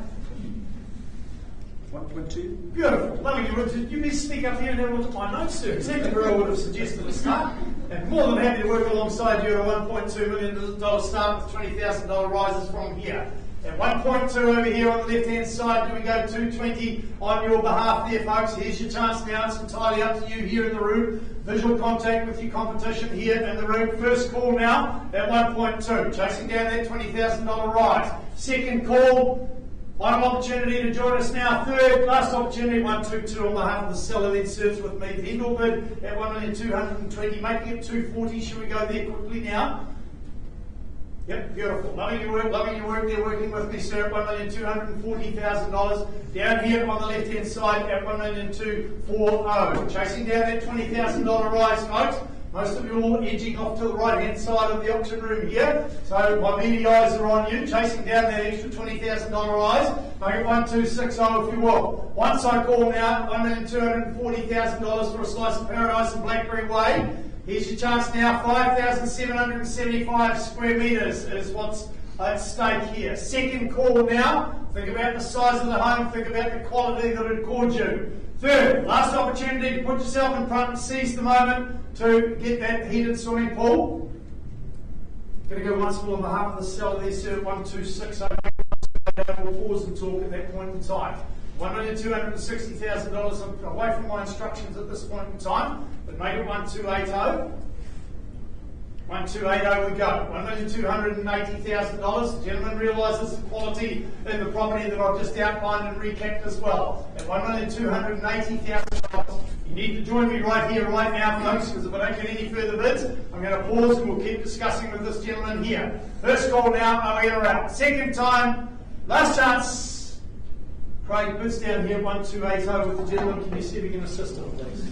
1.2. Beautiful. Lovely. You need to speak up here and have a look at my notes, sir. Exactly where I would have suggested a start. And more than happy to work alongside you at a $1.2 million start with $20,000 rises from here. At 1.2 over here on the left-hand side, do we go 220 on your behalf there, folks? Here's your chance now. It's entirely up to you here in the room. Visual contact with your competition here in the room. First call now at 1.2. Chasing down that $20,000 rise. Second call. Final opportunity to join us now. Third, last opportunity, 122 on behalf of the seller, then serves with me. The end-all bid at 1,220,000, making it 240. Should we go there quickly now? Yep, beautiful. Loving your work there, working with me, sir, at $1,240,000. Down here on the left-hand side at 1,240,000. Chasing down that $20,000 rise, folks. Most of you all edging off to the right-hand side of the auction room here. So my meaty eyes are on you, chasing down that extra $20,000 eyes. Make it 1260 if you will. Once I call now, $1,240,000 for a slice of paradise in Blackberry Way. Here's your chance now, 5,775 square metres is what's at stake here. Second call now. Think about the size of the home, think about the quality that it called you. Third, last opportunity to put yourself in front and seize the moment to get that heated swimming pool. Going to go once more on behalf of the seller there, sir, 1260. We'll pause and talk at that point in time. $1,260,000. I'm away from my instructions at this point in time, but make it 1280. 1280 we go. $1,280,000. The gentleman realises the quality in the property that I've just outlined and recapped as well. At $1,280,000. You need to join me right here, right now, folks, because if I don't get any further bids, I'm going to pause and we'll keep discussing with this gentleman here. First call now, are we in or out? Second time, last chance. Craig, bids down here, 1280 with the gentleman. Can you see if you can assist him, please?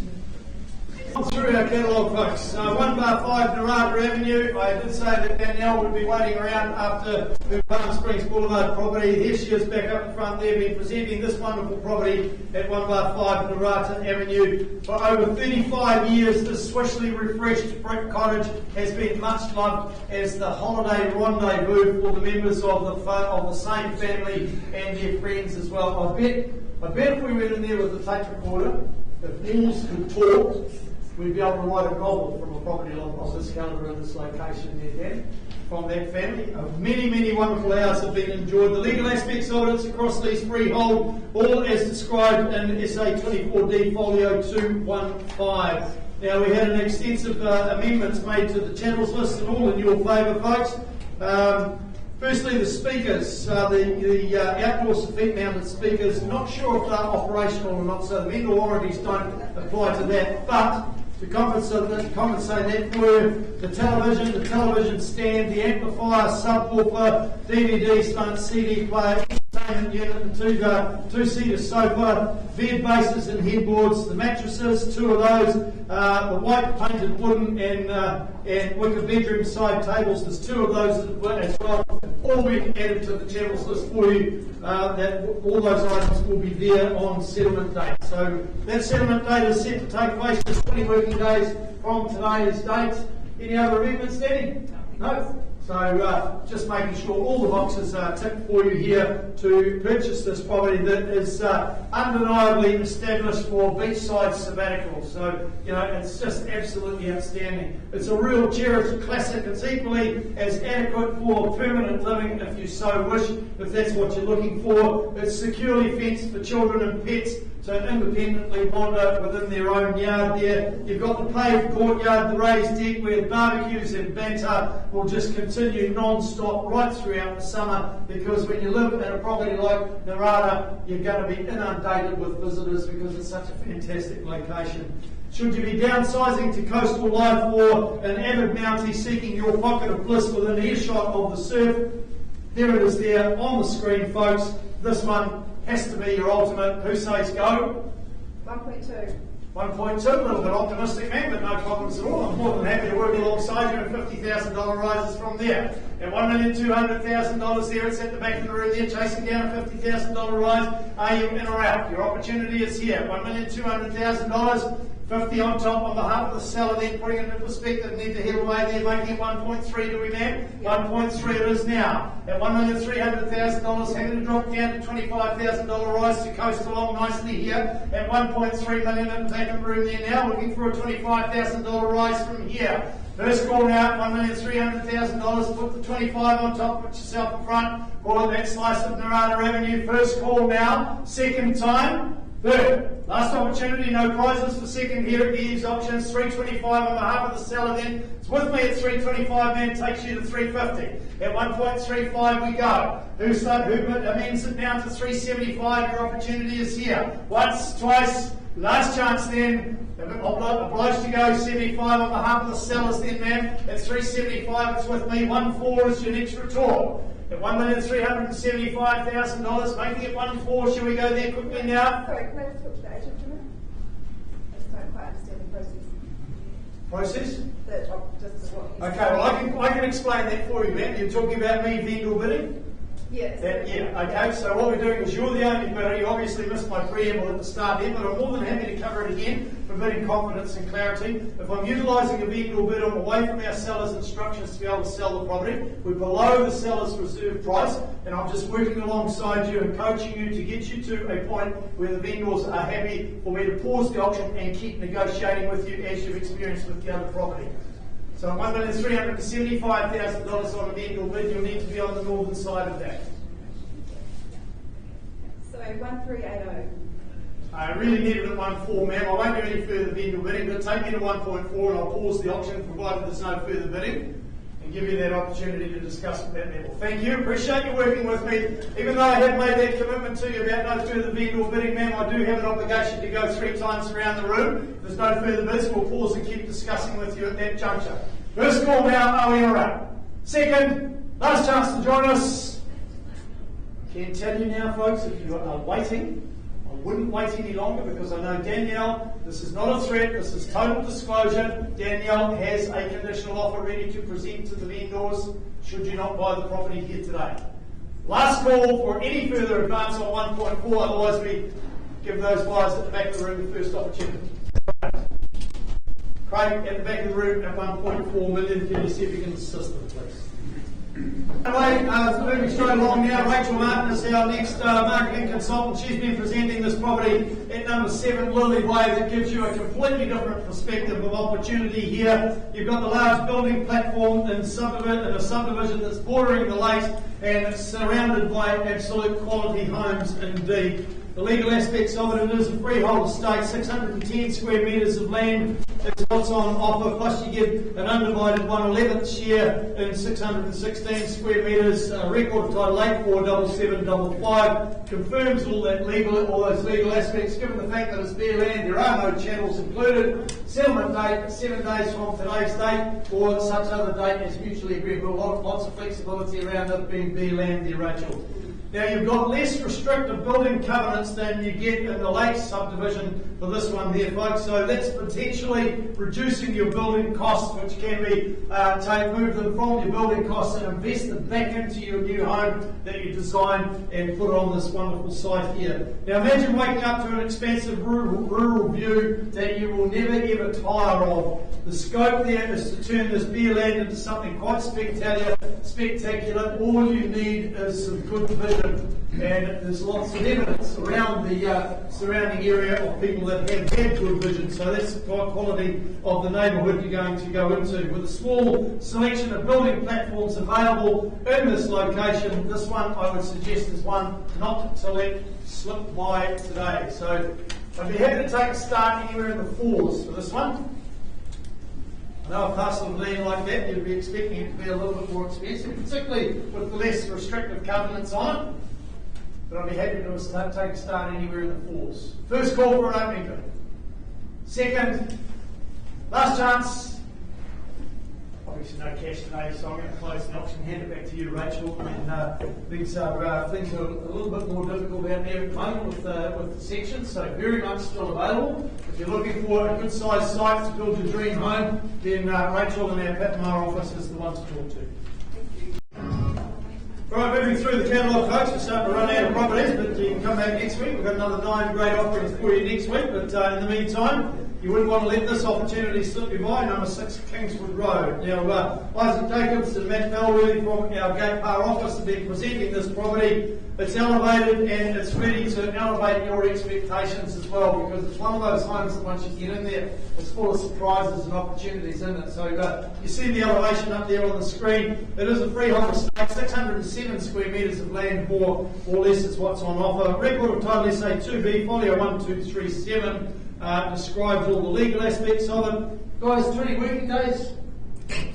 Through our catalogue, folks. 1/5 Tauranga Avenue. I did say that Danielle would be waiting around after the Palm Springs Boulevard property. Here she is back up in front there, been presenting this wonderful property at 1/5 Tauranga Avenue. For over 35 years, this swishly refreshed brick cottage has been much loved as the holiday rendezvous for the members of the same family and their friends as well. I bet if we went in there with a tape recorder, if fools could talk, we'd be able to write a novel from a property of this calibre in this location there, Dan, from that family. Many, many wonderful hours have been enjoyed. The legal aspects of it across these freehold, all as described in SA 24D Folio 215. Now, we had an extensive amendments made to the channels list and all in your favour, folks. Firstly, the speakers, the outdoor feet-mounted speakers, not sure if they're operational or not, so the vendor warranties don't apply to that, but to compensate that for the television stand, the amplifier, subwoofer, DVD/CD player, entertainment unit, the two-seater sofa, bed bases and headboards, the mattresses, two of those, the white painted wooden and wicker bedroom side tables, there's two of those as well, all been added to the channels list for you. That all those items will be there on settlement date. So that settlement date is set to take place just 20 working days from today's date. Any other amendments, Danny? No? So just making sure all the boxes are ticked for you here to purchase this property that is undeniably established for beachside sabbatical. So, you know, it's just absolutely outstanding. It's a real cherished classic. It's equally as adequate for permanent living if you so wish, if that's what you're looking for. It's securely fenced for children and pets to independently wander within their own yard there. You've got the paved courtyard, the raised deck where barbecues and banter will just continue non-stop right throughout the summer, because when you live in a property like Narada, you're going to be inundated with visitors because it's such a fantastic location. Should you be downsizing to coastal life or an avid Mountie seeking your pocket of bliss within earshot of the surf, there it is there on the screen, folks. This one has to be your ultimate. Who says go? 1.2. 1.2, a little bit optimistic, man, but no problems at all. I'm more than happy to work alongside you, and $50,000 rises from there. At $1,200,000 there, it's at the back of the room there, chasing down a $50,000 rise. Are you in or out? Your opportunity is here. $1,200,000. 50 on top on behalf of the seller, then putting it into perspective, need to head away there, making it 1.3, do we, ma'am? 1.3 it is now. At $1,300,000, having to drop down to $25,000 rise to coast along nicely here. At 1.3 million in the back of the room there now, looking for a $25,000 rise from here. First call now, $1,300,000, put the 25 on top, put yourself in front, call it that slice of Narada Avenue. First call now, second time. Third, last opportunity, no prizes for second here at the EVES options, $325 on behalf of the seller then. It's with me at $325, man, takes you to $350. At 1.35 we go. Who amends it down to $375, your opportunity is here. Once, twice, last chance then. Obliged to go 75 on behalf of the sellers then, man. At $375, it's with me. 1.4 is your next retort. At $1,375,000, making it 1.4. Shall we go there quickly now? Sorry, can I just talk to the agent for a minute? I just don't quite understand the process. process? Just what he's. Okay, well I can explain that for you, man. You're talking about me vendor bidding? Yes. Yeah, okay, so what we're doing is you're the only bidder. You obviously missed my preamble at the start here, but I'm more than happy to cover it again for bidding confidence and clarity. If I'm utilising a vendor bid, I'm away from our seller's instructions to be able to sell the property. We're below the seller's reserve price, and I'm just working alongside you and coaching you to get you to a point where the vendors are happy for me to pause the auction and keep negotiating with you as you've experienced with the other property. So $1,375,000 on a vendor bid, you'll need to be on the northern side of that. So 1380. I really need it at 1.4, ma'am. I won't do any further vendor bidding, but take me to 1.4 and I'll pause the auction provided there's no further bidding and give you that opportunity to discuss at that level. Thank you. Appreciate you working with me. Even though I have made that commitment to you about no further vendor bidding, ma'am, I do have an obligation to go 3 times around the room. If there's no further bids, we'll pause and keep discussing with you at that juncture. First call now, are we all right? Second, last chance to join us. I can tell you now, folks, if you are waiting, I wouldn't wait any longer because I know Danielle, this is not a threat, this is total disclosure. Danielle has a conditional offer ready to present to the vendors should you not buy the property here today. Last call for any further advance on 1.4, otherwise we give those buyers at the back of the room the first opportunity. Craig, at the back of the room at 1.4 million, can you see if you can assist them, please? Anyway, moving straight along now, Rachel Martin is our next marketing consultant. She's been presenting this property at number 7 Lily Way that gives you a completely different perspective of opportunity here. You've got the large building platform in a subdivision that's bordering the lake and it's surrounded by absolute quality homes indeed. The legal aspects of it is a freehold estate, 610 square metres of land is what's on offer, plus you get an undivided 1/11th share in 616 square metres, record title 847755, confirms all those legal aspects, given the fact that it's bare land, there are no channels included, settlement date 7 days from today's date, or such other date as mutually agreeable, lots of flexibility around it being bare land there, Rachel. Now you've got less restrictive building covenants than you get in the Lakes subdivision for this one here, folks. So that's potentially reducing your building costs, which can be move them from your building costs and invested back into your new home that you designed and put on this wonderful site here. Now imagine waking up to an expansive rural view that you will never ever tire of. The scope there is to turn this bare land into something quite spectacular. All you need is some good vision. And there's lots of evidence around the surrounding area of people that have had good vision. So that's the quality of the neighbourhood you're going to go into. With a small selection of building platforms available in this location, this one I would suggest is one not to let slip by today. So I'd be happy to take a start anywhere in the 4s for this one. I know a parcel of land like that, you'd be expecting it to be a little bit more expensive, particularly with the less restrictive covenants on it. But I'd be happy to take a start anywhere in the 4s. First call for an opening bid. Second, last chance. Obviously no cash today, so I'm going to close the auction, hand it back to you, Rachel. And things are a little bit more difficult out there at the moment with the sections, so very much still available. If you're looking for a good sized site to build your dream home, then Rachel in our Patmar office is the one to talk to. Right, moving through the catalogue, folks, we're starting to run out of properties, but you can come back next week. We've got another 9 great offerings for you next week, but in the meantime, you wouldn't want to let this opportunity slip you by. Number 6 Kingswood Road. Now, Isaac Jacobs and Matt Bellworthy from our Gate Par office have been presenting this property. It's elevated and it's ready to elevate your expectations as well, because it's one of those homes that once you get in there, it's full of surprises and opportunities in it. So you see the elevation up there on the screen. It is a freehold estate, 607 square metres of land, more or less is what's on offer. Record of title SA 2B, folio 1237. Describes all the legal aspects of it. Guys, 20 working days,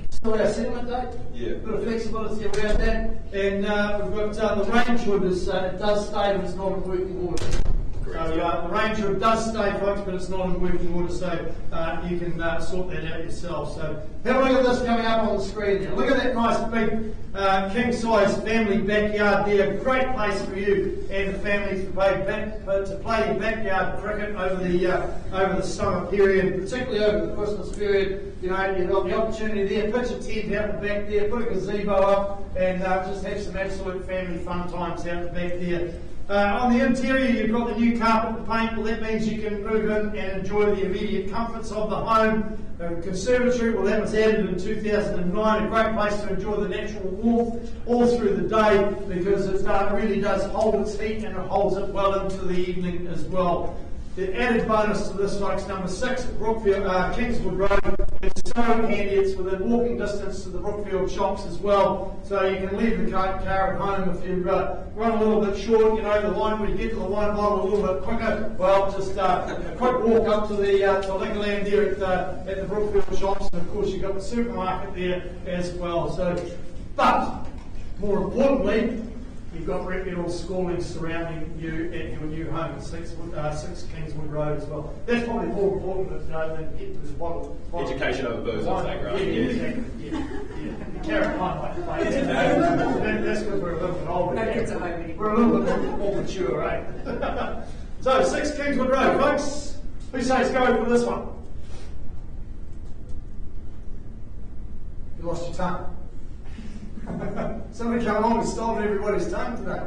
still our settlement date. Yeah. Bit of flexibility around that. And we've got the range hood, it does state it's not a working order. So the range room does stay, folks, but it's not in working order, so you can sort that out yourself. So have a look at this coming up on the screen there. Look at that nice big king-size family backyard there. Great place for you and the family to play backyard cricket over the summer period, particularly over the Christmas period. You know, you've got the opportunity there. Pitch a tent out the back there, put a gazebo up, and just have some absolute family fun times out the back there. On the interior, you've got the new carpet to paint. Well, that means you can move in and enjoy the immediate comforts of the home. The conservatory, well, that was added in 2009. A great place to enjoy the natural warmth all through the day, because it really does hold its heat, and it holds it well into the evening as well. The added bonus to this, folks, number 6 at Brookfield, Kingswood Road. It's so handy. It's within walking distance to the Brookfield shops as well. So you can leave the car at home if you run a little bit short. You know, the line when you get to the wine bottle a little bit quicker. Well, just a quick walk up to the Liquorland there at the Brookfield shops, and of course you've got the supermarket there as well. So, but more importantly, you've got reputable schooling surrounding you at your new home at 6 Kingswood Road as well. That's probably more important than getting to this bottle. Education over booze, I'll take, right? Yeah, exactly. Yeah. Carry on like that. That's because we're a little bit older. No kids at home anymore. We're a little bit more mature, eh? So, 6 Kingswood Road, folks. Who says go for this one? You lost your tongue. Somebody come along and stolen everybody's tongue today.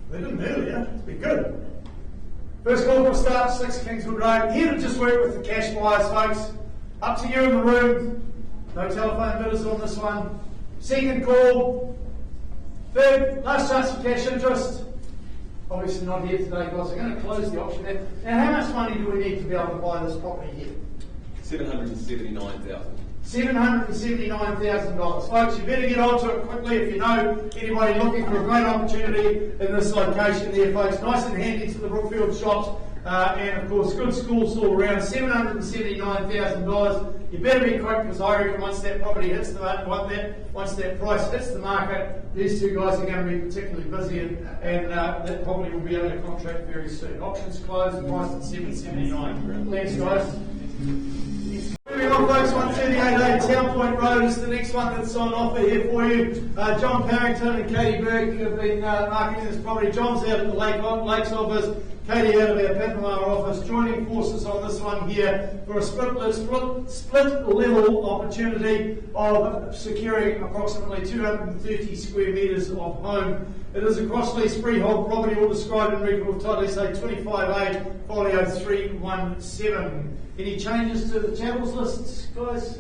They didn't earlier. It's been good. First call for a start, 6 Kingswood Road. Here to just work with the cash buyers, folks. Up to you in the room. No telephone bidders on this one. Second call. Third, last chance for cash interest. Obviously not here today, guys. I'm going to close the auction there. Now, how much money do we need to be able to buy this property here? $779,000. $779,000. Folks, you better get onto it quickly if you know anybody looking for a great opportunity in this location there, folks. Nice and handy to the Brookfield shops, and of course good schools all around. $779,000. You better be quick, because I reckon once that property hits the market, once that price hits the market, these two guys are going to be particularly busy, and that property will be under contract very soon. Auctions closed, priced at $779,000. Thanks, guys. Moving on, folks, 138A Town Point Road is the next one that's on offer here for you. John Parrington and Katie Berg have been marketing this property. John's out at the Lakes office, Katie out of our Panama office, joining forces on this one here for a split level opportunity of securing approximately 230 square metres of home. It is a cross-lease freehold property, all described in record of title, say 25A, folio 317. Any changes to the channels lists, guys?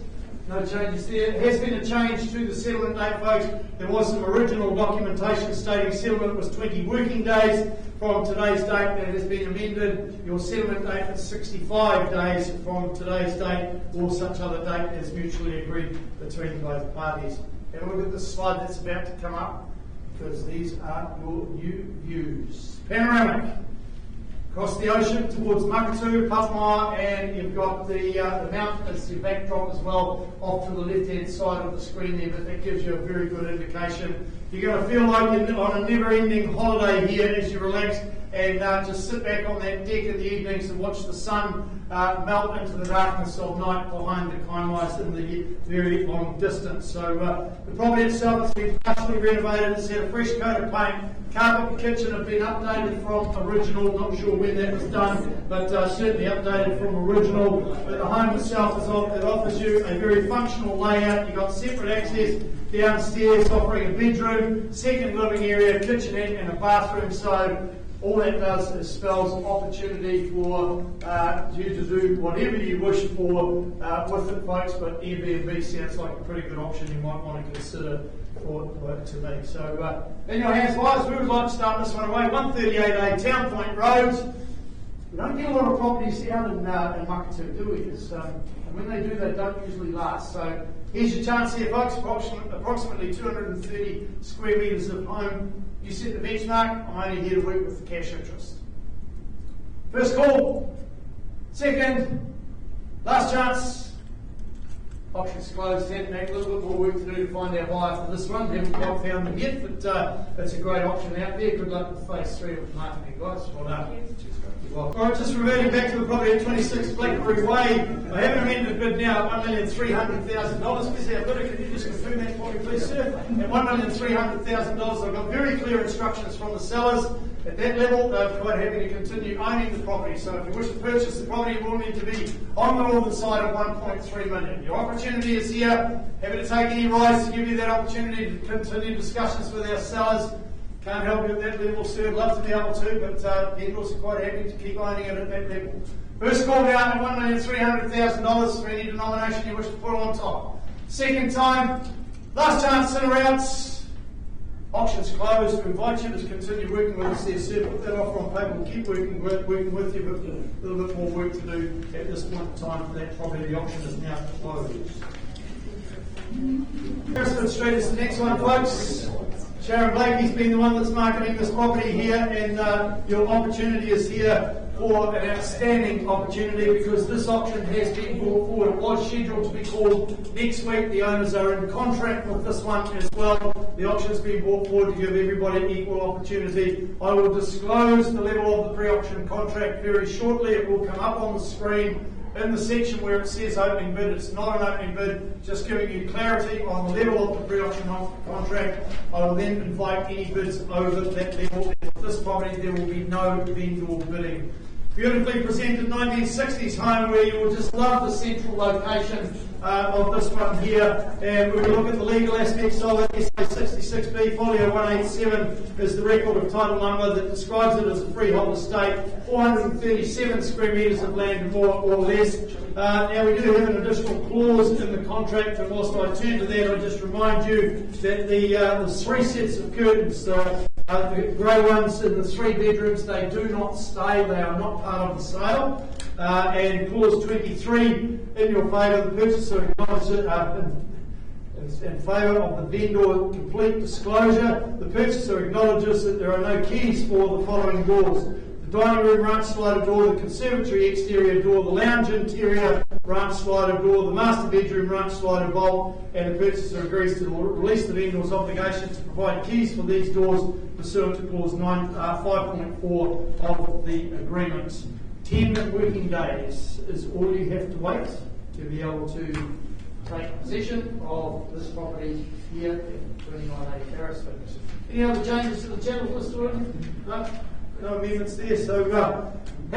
No changes there. There has been a change to the settlement date, folks. There was some original documentation stating settlement was 20 working days from today's date. That has been amended. Your settlement date is 65 days from today's date, or such other date as mutually agreed between both parties. Have a look at this slide that's about to come up, because these are your new views. Panoramic. Across the ocean towards Makatu, Papamoa, and you've got the mount as your backdrop as well, off to the left-hand side of the screen there, but that gives you a very good indication. You're going to feel like you're on a never-ending holiday here as you relax and just sit back on that deck in the evenings and watch the sun melt into the darkness of night behind the Kaimais in the very long distance. So the property itself has been partially renovated. It's had a fresh coat of paint. Carpet and kitchen have been updated from original. Not sure when that was done, but certainly updated from original. But the home itself it offers you a very functional layout. You've got separate access downstairs, offering a bedroom, second living area, kitchenette, and a bathroom. So all that does is spells opportunity for you to do whatever you wish for with it, folks. But Airbnb sounds like a pretty good option you might want to consider for to me. So in your hands, guys, we would like to start this one away. 138A Town Point Road. We don't get a lot of properties down in Makatu, do we? And when they do, they don't usually last. So here's your chance here, folks. Approximately 230 square metres of home. You set the benchmark. I'm only here to work with the cash interest. First call. Second. Last chance. Auction's closed, had a little bit more work to do to find our buyer for this one. Haven't quite found them yet, but it's a great auction out there. Good luck with phase 3 of the marketing, guys. Well done. Alright, just reverting back to the property at 26 Blackberry Way. I have an amended bid now at $1,300,000. Please, our bidder, can you just confirm that for me, please, sir? At $1,300,000, I've got very clear instructions from the sellers. At that level, they're quite happy to continue owning the property. So if you wish to purchase the property, it will need to be on the northern side of 1.3 million. Your opportunity is here. Happy to take any rise to give you that opportunity to continue discussions with our sellers. Can't help you at that level, sir. Love to be able to, but vendors are quite happy to keep owning it at that level. First call down at $1,300,000 for any denomination you wish to put on top. Second time, last chance in or outs. Auction's closed. We invite you to continue working with us there, sir. Put that offer on paper. We'll keep working with you, but a little bit more work to do at this point in time for that property. The auction is now closed. Carisman Street is the next one, folks. Sharon Blakey's been the one that's marketing this property here, and your opportunity is here for an outstanding opportunity because this auction has been brought forward. It was scheduled to be called next week. The owners are in contract with this one as well. The auction has been brought forward to give everybody equal opportunity. I will disclose the level of the pre-auction contract very shortly. It will come up on the screen in the section where it says opening bid. It's not an opening bid, just giving you clarity on the level of the pre-auction contract. I will then invite any bids over that level. For this property, there will be no vendor bidding. Beautifully presented 1960s home where you will just love the central location of this one here. And when we look at the legal aspects of it, SA 66B folio 187 is the record of title number that describes it as a freehold estate, 437 square metres of land more or less. Now we do have an additional clause in the contract, and whilst I turn to that, I just remind you that the 3 sets of curtains, the grey ones in the 3 bedrooms, they do not stay, they are not part of the sale. And clause 23 in your favour, the purchaser acknowledges in favour of the vendor complete disclosure. The purchaser acknowledges that there are no keys for the following doors: the dining room ranch slider door, the conservatory exterior door, the lounge interior ranch slider door, the master bedroom ranch slider bolt, and the purchaser agrees to release the vendor's obligation to provide keys for these doors pursuant to clause 5.4 of the agreement. 10 working days is all you have to wait to be able to take possession of this property here at 29A Carisman. Any other changes to the channel list or anything? No amendments there. So have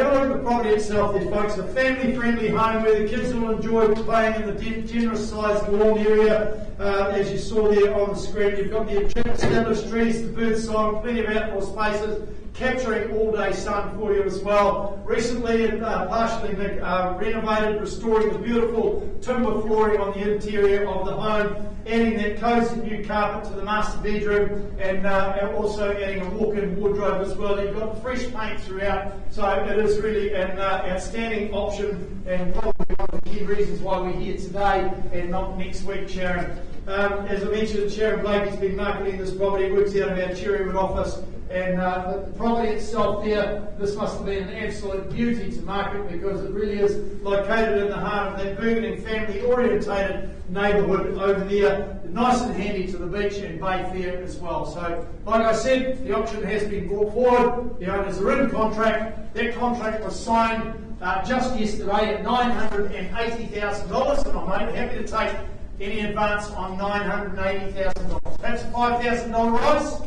a look at the property itself there, folks. A family-friendly home where the kids will enjoy playing in the generous-sized lawn area. As you saw there on the screen, you've got the established trees, the bird song, plenty of outdoor spaces, capturing all-day sun for you as well. Recently, partially renovated, restoring the beautiful timber flooring on the interior of the home, adding that cosy new carpet to the master bedroom, and also adding a walk-in wardrobe as well. You've got fresh paint throughout, so it is really an outstanding option, and probably one of the key reasons why we're here today and not next week, Sharon. As I mentioned, Sharon Blakey's been marketing this property, works out of our Cherrywood office. And the property itself there, this must have been an absolute beauty to market because it really is located in the heart of that burgeoning family-orientated neighbourhood over there, nice and handy to the beach and Bay Fair as well. So, like I said, the auction has been brought forward, the owners are in contract. That contract was signed just yesterday at $980,000, and I'm happy to take any advance on $980,000. That's a $5,000 rise.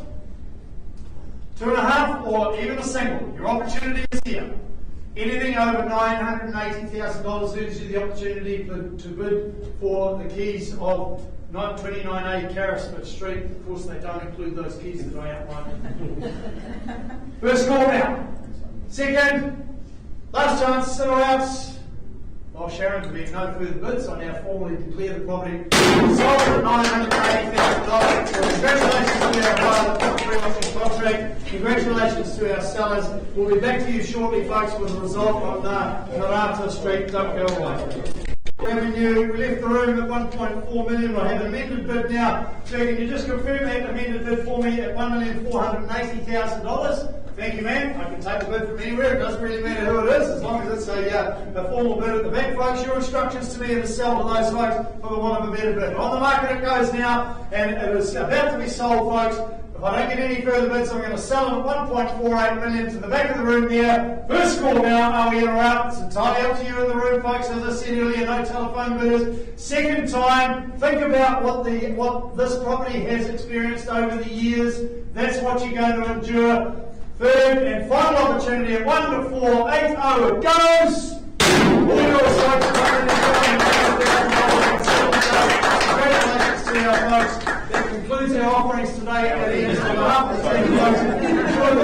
2.5 or even a single. Your opportunity is here. Anything over $980,000 earns you the opportunity to bid for the keys of 29A Carisman Street. Of course, they don't include those keys that I outlined. First call now. Second, last chance, sit or outs. While Sharon's being no further bids, I now formally declare the property sold at $980,000. Congratulations to our buyer that took pre-auction contract. Congratulations to our sellers. We'll be back to you shortly, folks, with the result on Tauranga Street. Don't go away. Revenue, we left the room at 1.4 million. I have an amended bid now. So can you just confirm that amended bid for me at $1,480,000? Thank you, man. I can take a bid from anywhere. It doesn't really matter who it is, as long as it's a formal bid at the back, folks. Your instructions to me are to sell to those folks for the want of a better bid. On the market it goes now, and it is about to be sold, folks. If I don't get any further bids, I'm going to sell them at 1.48 million to the back of the room there. First call now, are we in or out? It's entirely up to you in the room, folks. As I said earlier, no telephone bidders. Second time, think about what this property has experienced over the years. That's what you're going to endure. Third and final opportunity at 1-4-8-0. It goes! Congratulations to our folks. That concludes our offerings today at the end of the half. Enjoy the